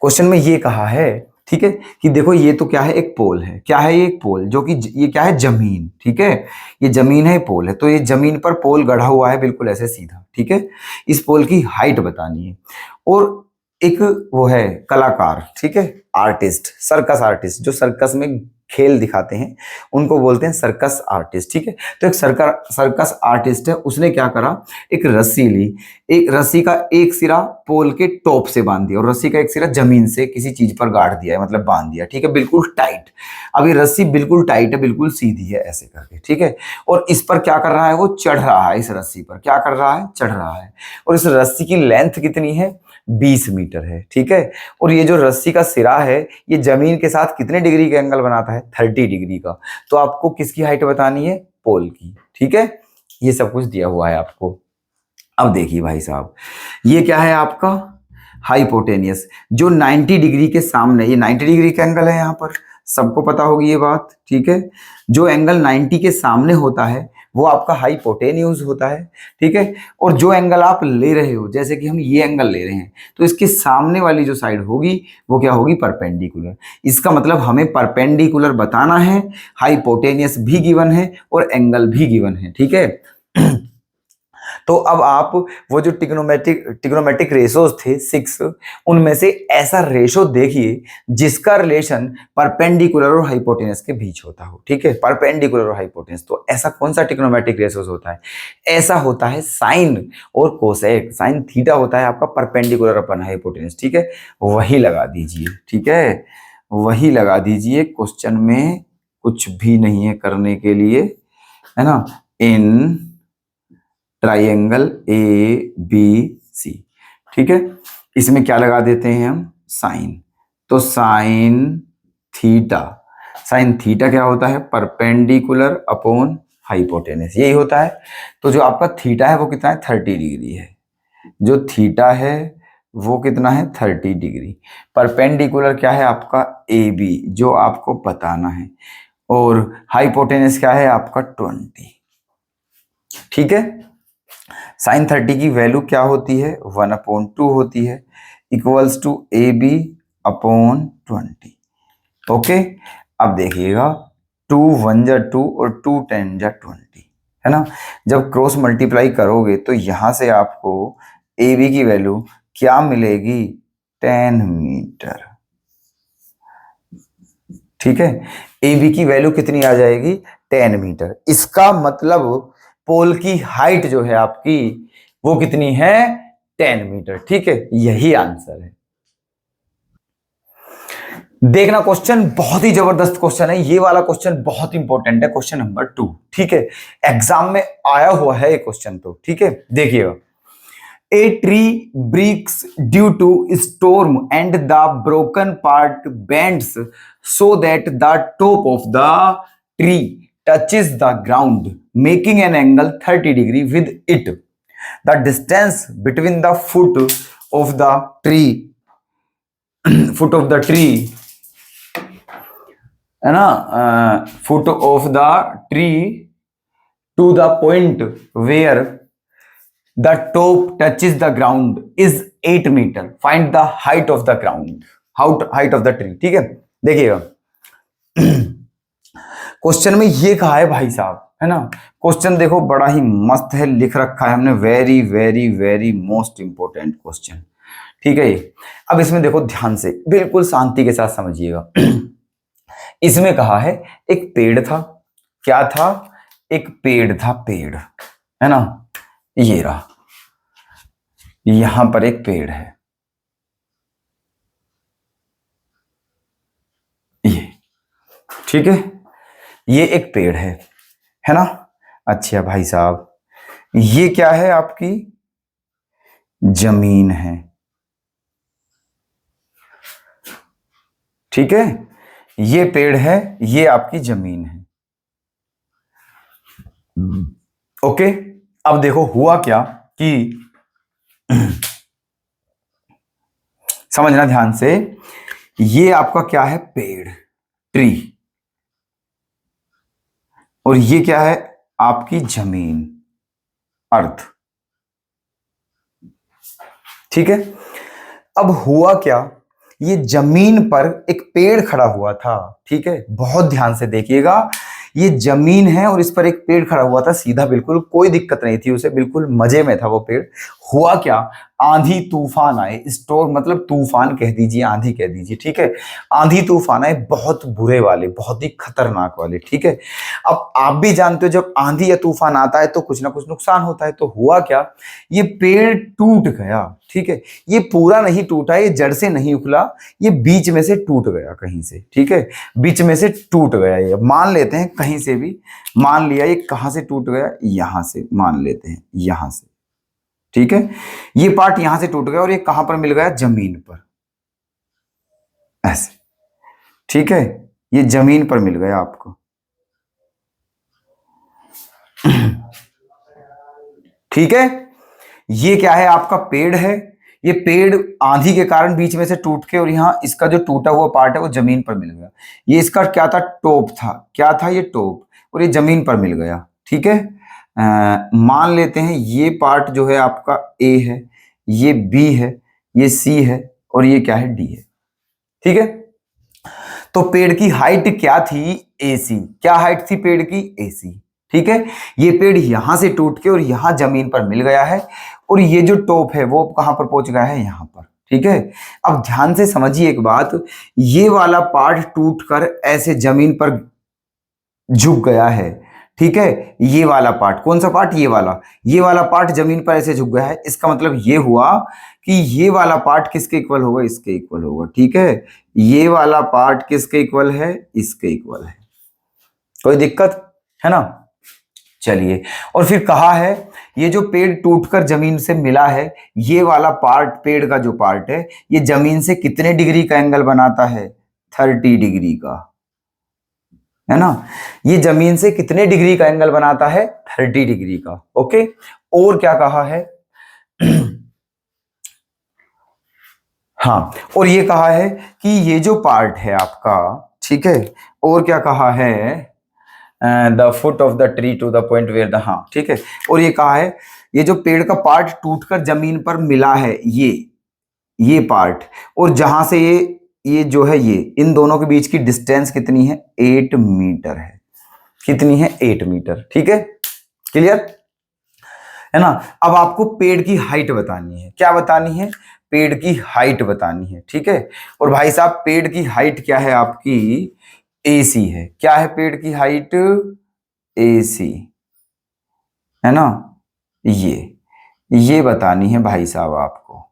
Question में ये कहा है, ठीक है, कि देखो ये तो क्या है, एक पोल है। क्या है ये? एक पोल, जो कि ये क्या है, जमीन। ठीक है, ये जमीन है, पोल है। तो ये जमीन पर पोल गढ़ा हुआ है, बिल्कुल ऐसे सीधा। ठीक है, इस पोल की हाइट बतानी है। और एक वो है कलाकार, ठीक है, आर्टिस्ट, सर्कस आर्टिस्ट, जो सर्कस में खेल दिखाते हैं उनको बोलते हैं सर्कस आर्टिस्ट। ठीक है, तो एक सर्कस आर्टिस्ट है, उसने क्या करा, एक रस्सी ली, एक रस्सी का एक सिरा पोल के टॉप से बांध दिया और रस्सी का एक सिरा जमीन से किसी चीज पर गाड़ दिया है, मतलब बांध दिया। ठीक है, बिल्कुल टाइट। अब ये रस्सी बिल्कुल टाइट है, बिल्कुल सीधी है, ऐसे करके। ठीक है, और इस पर क्या कर रहा है, वो चढ़ रहा है, इस रस्सी पर क्या कर रहा है, चढ़ रहा है। और इस रस्सी की लेंथ कितनी है, 20 मीटर है। ठीक है, और ये जो रस्सी का सिरा है ये जमीन के साथ कितने डिग्री का एंगल बनाता है, 30 डिग्री का। तो आपको किसकी हाइट बतानी है, पोल की। ठीक है, ये सब कुछ दिया हुआ है आपको। अब देखिए भाई साहब, ये क्या है आपका हाइपोटेनियस, जो 90 डिग्री के सामने, ये 90 डिग्री का एंगल है, यहाँ पर सबको पता होगी ये बात। ठीक है, जो एंगल 90 के सामने होता है वो आपका हाइपोटेन्यूज होता है। ठीक है, और जो एंगल आप ले रहे हो, जैसे कि हम ये एंगल ले रहे हैं, तो इसके सामने वाली जो साइड होगी वो क्या होगी, परपेंडिकुलर। इसका मतलब हमें परपेंडिकुलर बताना है, हाइपोटेनियस भी गिवन है और एंगल भी गिवन है। ठीक है, तो अब आप वो जो ट्रिग्नोमेट्रिक रेशोज थे 6, उनमें से ऐसा रेशो देखिए जिसका रिलेशन परपेंडिकुलर और हाइपोटेनस के बीच होता हो। ठीक है, परपेंडिकुलर और हाइपोटेनस, तो ऐसा कौन सा ट्रिग्नोमेट्रिक रेशोज होता है, ऐसा होता है साइन और कोसेक। साइन थीटा होता है आपका परपेंडिकुलर अपन हाइपोटेनस। ठीक है, वही लगा दीजिए। ठीक है, वही लगा दीजिए, क्वेश्चन में कुछ भी नहीं है करने के लिए, है ना। In triangle A B C, ठीक है, इसमें क्या लगा देते हैं हम, साइन। तो साइन थीटा, साइन थीटा क्या होता है, परपेंडिकुलर अपॉन हाइपोटेनस, यही होता है। तो जो आपका थीटा है वो कितना है, 30 डिग्री है। जो थीटा है वो कितना है, 30 डिग्री। परपेंडिकुलर क्या है आपका, ए बी, जो आपको बताना है। और हाइपोटेनस क्या है आपका, 20। ठीक है, साइन 30 की वैल्यू क्या होती है, 1/2 होती है, equals to A B upon 20। Okay, अब देखिएगा, 2 1 जा 2 और 2 10 जा 20, है ना। जब क्रॉस मल्टीप्लाई करोगे तो यहां से आपको ए बी की वैल्यू क्या मिलेगी, 10 मीटर। ठीक है, ए बी की वैल्यू कितनी आ जाएगी, 10 मीटर। इसका मतलब पोल की हाइट जो है आपकी वो कितनी है, 10 मीटर। ठीक है, यही आंसर है। देखना, क्वेश्चन बहुत ही जबरदस्त क्वेश्चन है, ये वाला क्वेश्चन बहुत इंपॉर्टेंट है, क्वेश्चन नंबर 2। ठीक है, एग्जाम में आया हुआ है ये क्वेश्चन। तो ठीक है, देखिएगा, a tree breaks due to storm and the broken part bends so that the top of the tree touches the ground making an angle 30 degree with it. The distance between the foot of the tree foot of the tree, है ना, foot of the tree to the point where the top touches the ground is 8 meter. Find the height of the ground, height of the tree. ठीक है, देखिएगा, question में ये कहा है भाई साहब, है ना। क्वेश्चन देखो बड़ा ही मस्त है, लिख रखा है हमने, very very very most important question. ठीक है, अब इसमें देखो ध्यान से, बिल्कुल शांति के साथ समझिएगा। इसमें कहा है एक पेड़ था, क्या था, एक पेड़ था, पेड़, है ना, ये रहा, यहां पर एक पेड़ है, ये, ठीक है, ये एक पेड़ है ना। अच्छा भाई साहब, ये क्या है आपकी, जमीन है। ठीक है, ये पेड़ है, ये आपकी जमीन है। ओके, अब देखो हुआ क्या कि समझना ध्यान से, ये आपका क्या है, पेड़, ट्री, और ये क्या है आपकी जमीन, अर्थ। ठीक है, अब हुआ क्या, ये जमीन पर एक पेड़ खड़ा हुआ था। ठीक है, बहुत ध्यान से देखिएगा, ये जमीन है और इस पर एक पेड़ खड़ा हुआ था सीधा, बिल्कुल कोई दिक्कत नहीं थी उसे, बिल्कुल मजे में था वो पेड़। हुआ क्या, आंधी तूफान आए, स्टोर मतलब तूफान कह दीजिए, आंधी कह दीजिए। ठीक है, आंधी तूफान आए, बहुत बुरे वाले, बहुत ही खतरनाक वाले। ठीक है, अब आप भी जानते हो जब आंधी या तूफान आता है तो कुछ ना कुछ नुकसान होता है। तो हुआ क्या, ये पेड़ टूट गया। ठीक है, ये पूरा नहीं टूटा, ये जड़ से नहीं उखला, ये बीच में से टूट गया कहीं से। ठीक है, बीच में से टूट गया, ये मान लेते हैं कहीं से भी, मान लिया ये कहां से टूट गया, यहां से मान लेते हैं, यहां से। ठीक है, ये पार्ट यहां से टूट गया और ये कहां पर मिल गया, जमीन पर, ऐसे। ठीक है, ये जमीन पर मिल गया आपको। ठीक है, ये क्या है, आपका पेड़ है। ये पेड़ आंधी के कारण बीच में से टूट के, और यहां इसका जो टूटा हुआ पार्ट है वो जमीन पर मिल गया। ये इसका क्या था, टॉप था, क्या था ये, टॉप, और ये जमीन पर मिल गया। ठीक है, मान लेते हैं ये पार्ट जो है आपका ए है, ये बी है, ये सी है, और ये क्या है, डी है। ठीक है, तो पेड़ की हाइट क्या थी, AC। क्या हाइट थी पेड़ की, AC। ठीक है, ये पेड़ यहां से टूट के और यहां जमीन पर मिल गया है, और ये जो टॉप है वो कहां पर पहुंच गया है, यहां पर। ठीक है, अब ध्यान से समझिए एक बात, ये वाला पार्ट टूटकर ऐसे जमीन पर झुक गया है। ठीक है, ये वाला पार्ट, कौन सा पार्ट, ये वाला पार्ट जमीन पर ऐसे झुक गया है। इसका मतलब ये हुआ कि ये वाला पार्ट किसके इक्वल होगा, इसके इक्वल होगा। ठीक है, ये वाला पार्ट किसके इक्वल है, इसके इक्वल है। कोई दिक्कत है ना, चलिए। और फिर कहा है ये जो पेड़ टूटकर जमीन से मिला है, ये वाला पार्ट, पेड़ का जो पार्ट है, ये जमीन से कितने डिग्री का एंगल बनाता है, 30 डिग्री का, है ना। ये जमीन से कितने डिग्री का एंगल बनाता है, 30 डिग्री का। ओके, और क्या कहा है हाँ, और ये कहा है कि ये जो पार्ट है आपका, ठीक है, और क्या कहा है, the foot of the tree to the point where the, हाँ ठीक है, और ये कहा है ये जो पेड़ का पार्ट टूटकर जमीन पर मिला है, ये पार्ट, और जहां से ये जो है, ये इन दोनों के बीच की डिस्टेंस कितनी है, 8 मीटर है। कितनी है, 8 मीटर। ठीक है, क्लियर है ना। अब आपको पेड़ की हाइट बतानी है, क्या बतानी है, पेड़ की हाइट बतानी है। ठीक है, और भाई साहब पेड़ की हाइट क्या है आपकी, AC है। क्या है पेड़ की हाइट, AC, है ना। ये बतानी है भाई साहब आपको।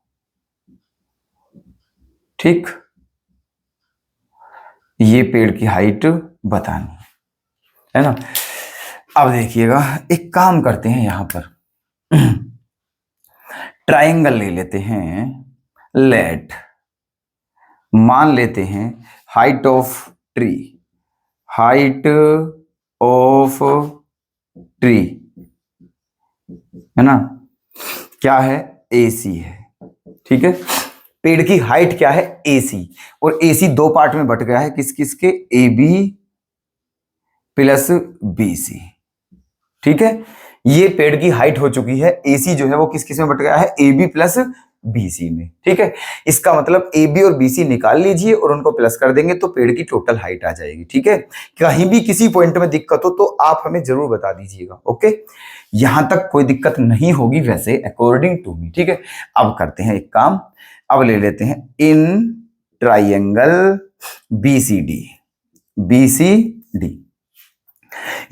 ठीक, ये पेड़ की हाइट बतानी है ना। अब देखिएगा, एक काम करते हैं, यहां पर ट्राइंगल ले लेते हैं, लेट, मान लेते हैं height of tree, height of tree, है ना, क्या है, AC है। ठीक है, पेड़ की हाइट क्या है, AC, और AC दो पार्ट में बट गया है, किस किस के, AB प्लस BC। ठीक है, ये पेड़ की हाइट हो चुकी है, AC जो है वो किस किस में बट गया है, AB प्लस BC में। ठीक है, इसका मतलब AB और BC निकाल लीजिए और उनको प्लस कर देंगे तो पेड़ की टोटल हाइट आ जाएगी। ठीक है, कहीं भी किसी पॉइंट में दिक्कत हो तो आप हमें जरूर बता दीजिएगा। ओके, यहां तक कोई दिक्कत नहीं होगी वैसे, अकॉर्डिंग टू मी। ठीक है, अब करते हैं एक काम, अब ले लेते हैं इन ट्राइंगल BCD,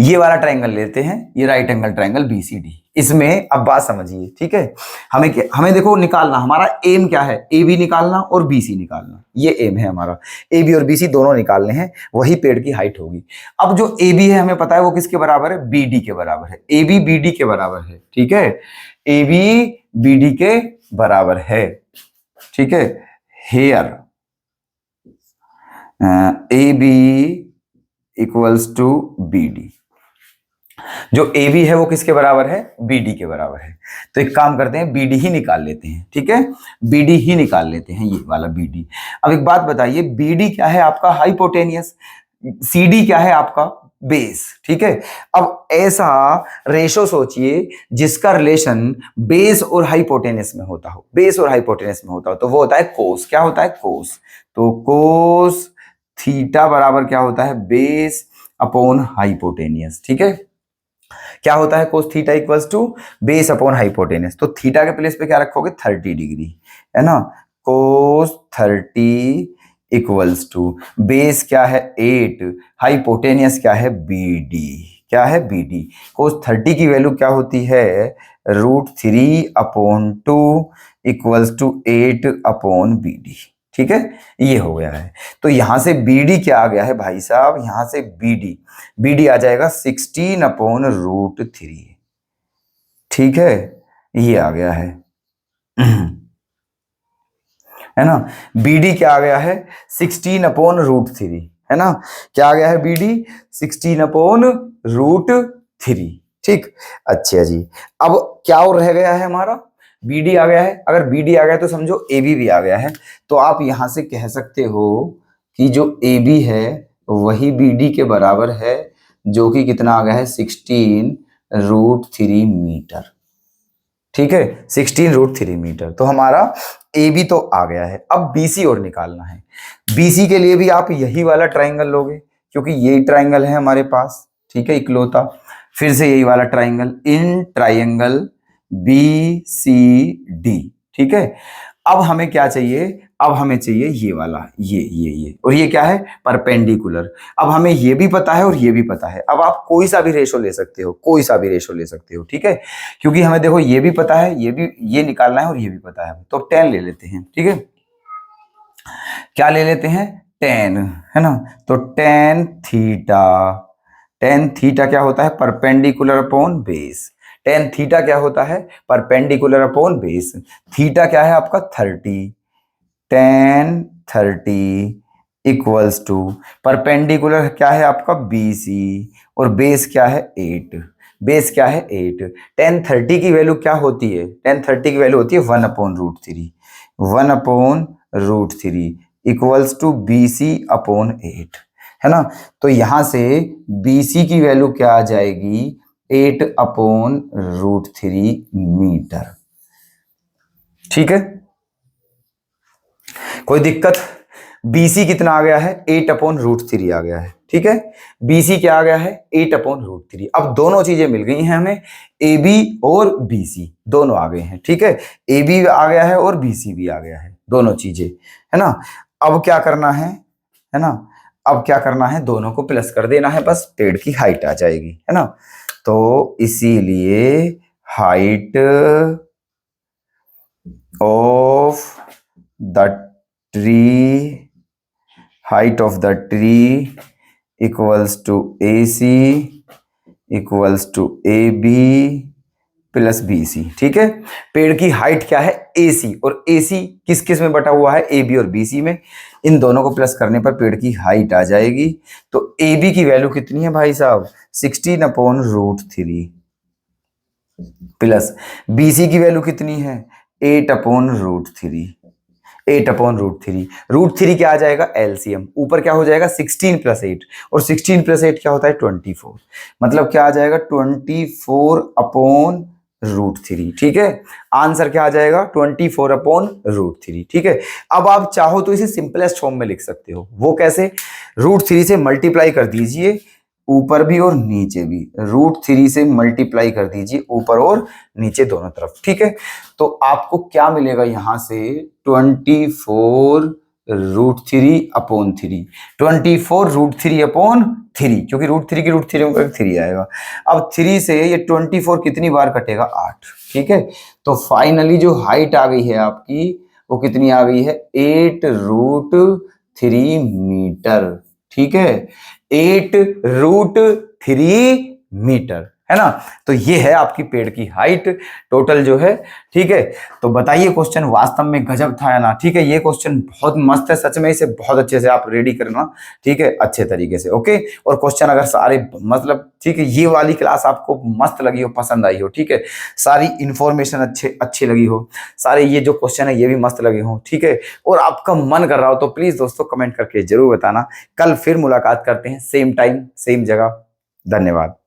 ये वाला ट्राइंगल लेते हैं, ये राइट एंगल ट्राइंगल BCD। इसमें अब बात समझिए, ठीक है, हमें देखो निकालना, हमारा एम क्या है, AB निकालना और BC निकालना, ये एम है हमारा। AB और BC दोनों निकालने हैं, वही पेड़ की हाइट होगी। अब जो AB है हमें पता है वो किसके बराबर है, BD के बराबर है। AB BD के बराबर है। ठीक है, AB BD के बराबर है। ठीक है, here AB equals to BD। जो ए बी है वो किसके बराबर है, बी डी के बराबर है। तो एक काम करते हैं, बी डी ही निकाल लेते हैं, ठीक है, बी डी ही निकाल लेते हैं, ये वाला बी डी। अब एक बात बताइए, बी डी क्या है आपका हाइपोटेनियस, सी डी क्या है आपका बेस, ठीक है। अब ऐसा रेशो सोचिए जिसका रिलेशन बेस और हाइपोटेनस में होता हो, बेस और हाइपोटेनस में होता हो, तो वो होता है कोस। क्या होता है, कोस। तो कोस थीटा बराबर क्या होता है, बेस अपॉन हाइपोटेनियस, ठीक है। क्या होता है cos theta equals to base upon hypotenuse. तो थीटा के प्लेस पे क्या रखोगे, 30 डिग्री, है ना। कोस 30 इक्वल्स टू बेस क्या है 8, हाइपोटेनियस क्या है बी डी, क्या है बी डी। कोस 30 की वैल्यू क्या होती है, √3/2 equals to 8 upon B D, ठीक है। ये हो गया है। तो यहां से बी डी क्या आ गया है भाई साहब, यहां से बी डी आ जाएगा 16/√3, ठीक है, ये आ गया है है ना। बी डी क्या आ गया है, 16/√3, है ना। क्या आ गया है बी डी, 16/√3, ठीक। अच्छा जी, अब क्या और रह गया है हमारा, बी डी आ गया है। अगर बी डी आ गया तो समझो ए बी भी आ गया है। तो आप यहां से कह सकते हो कि जो ए बी है वही बी डी के बराबर है, जो कि कितना आ गया है 16√3 मीटर, ठीक है, 16√3 मीटर। तो हमारा ए बी तो आ गया है। अब बीसी और निकालना है। बीसी के लिए भी आप यही वाला ट्राइंगल लोगे, क्योंकि ये ट्राइंगल है हमारे पास, ठीक है, इकलौता। फिर से यही वाला triangle, in triangle B C D, ठीक है। अब हमें क्या चाहिए, अब हमें चाहिए ये वाला, ये और ये क्या है, परपेंडिकुलर। अब हमें ये भी पता है और ये भी पता है। अब आप कोई सा भी रेशो ले सकते हो, कोई सा भी रेशो ले सकते हो, ठीक है। क्योंकि हमें देखो ये भी पता है, ये भी, ये निकालना है और ये भी पता है। तो 10 ले लेते हैं, ठीक है। क्या ले लेते हैं, 10, है ना। तो टेन थीटा क्या होता है, perpendicular upon base. Tan theta क्या होता है, परपेंडिकुलर अपॉन बेस। थीटा क्या है आपका 30, टेन 30 इक्वल्स टू परपेंडिकुलर क्या है आपका BC और बेस क्या है 8, बेस क्या है 8। टेन 30 की वैल्यू क्या होती है, टेन 30 की वैल्यू होती है 1/√3, 1/√3 इक्वल्स टू BC/8, है ना। तो यहां से BC की वैल्यू क्या आ जाएगी, 8/√3 मीटर, ठीक है। कोई दिक्कत, BC कितना आ गया है, 8/√3 आ गया है, ठीक है। BC क्या आ गया है, 8/√3। अब दोनों चीजें मिल गई हैं हमें, AB और BC दोनों आ गए हैं, ठीक है। AB आ गया है और BC भी आ गया है, दोनों चीजें, है ना। अब क्या करना है ना, अब क्या करना है, दोनों को प्लस कर देना है, बस पेड़ की हाइट आ जाएगी, है ना। तो इसीलिए height of the tree, height of the tree equals to AC equals to AB plus BC, ठीक है। पेड़ की हाइट क्या है AC, और AC किस किस में बटा हुआ है, AB और BC में। इन दोनों को प्लस करने पर पेड़ की हाइट आ जाएगी। तो AB की वैल्यू कितनी है भाई साहब, 16/√3 प्लस BC की वैल्यू कितनी है, 8/√3, 8/√3। √3 क्या आ जाएगा, LCM। ऊपर क्या हो जाएगा 16 + 8, और 16 + 8 क्या होता है 24। मतलब क्या आ जाएगा 24/√3, ठीक है। आंसर क्या आ जाएगा 24/√3, ठीक है। अब आप चाहो तो इसे सिंपलेस्ट फॉर्म में लिख सकते हो। वो कैसे, √3 से मल्टीप्लाई कर दीजिए ऊपर भी और नीचे भी, √3 से मल्टीप्लाई कर दीजिए ऊपर और नीचे दोनों तरफ, ठीक है। तो आपको क्या मिलेगा यहां से 24√3/3, 24√3/3, क्योंकि √3 की √3 में 3 आएगा। अब 3 से ये 24 कितनी बार कटेगा, 8, ठीक है। तो फाइनली जो हाइट आ गई है आपकी वो कितनी आ गई है, 8√3 मीटर, ठीक है, 8√3 मीटर। है ना। तो ये है आपकी पेड़ की हाइट टोटल जो है, ठीक है। तो बताइए क्वेश्चन वास्तव में गजब था या ना, ठीक है। ये क्वेश्चन बहुत मस्त है सच में, इसे बहुत अच्छे से आप रेडी करना, ठीक है, अच्छे तरीके से, ओके। और क्वेश्चन अगर सारे मतलब, ठीक है, ये वाली क्लास आपको मस्त लगी हो, पसंद आई हो, ठीक है, सारी इंफॉर्मेशन अच्छी लगी हो, सारे ये जो क्वेश्चन है ये भी मस्त लगे हो, ठीक है, और आपका मन कर रहा हो, तो प्लीज दोस्तों कमेंट करके जरूर बताना। कल फिर मुलाकात करते हैं, सेम टाइम सेम जगह। धन्यवाद।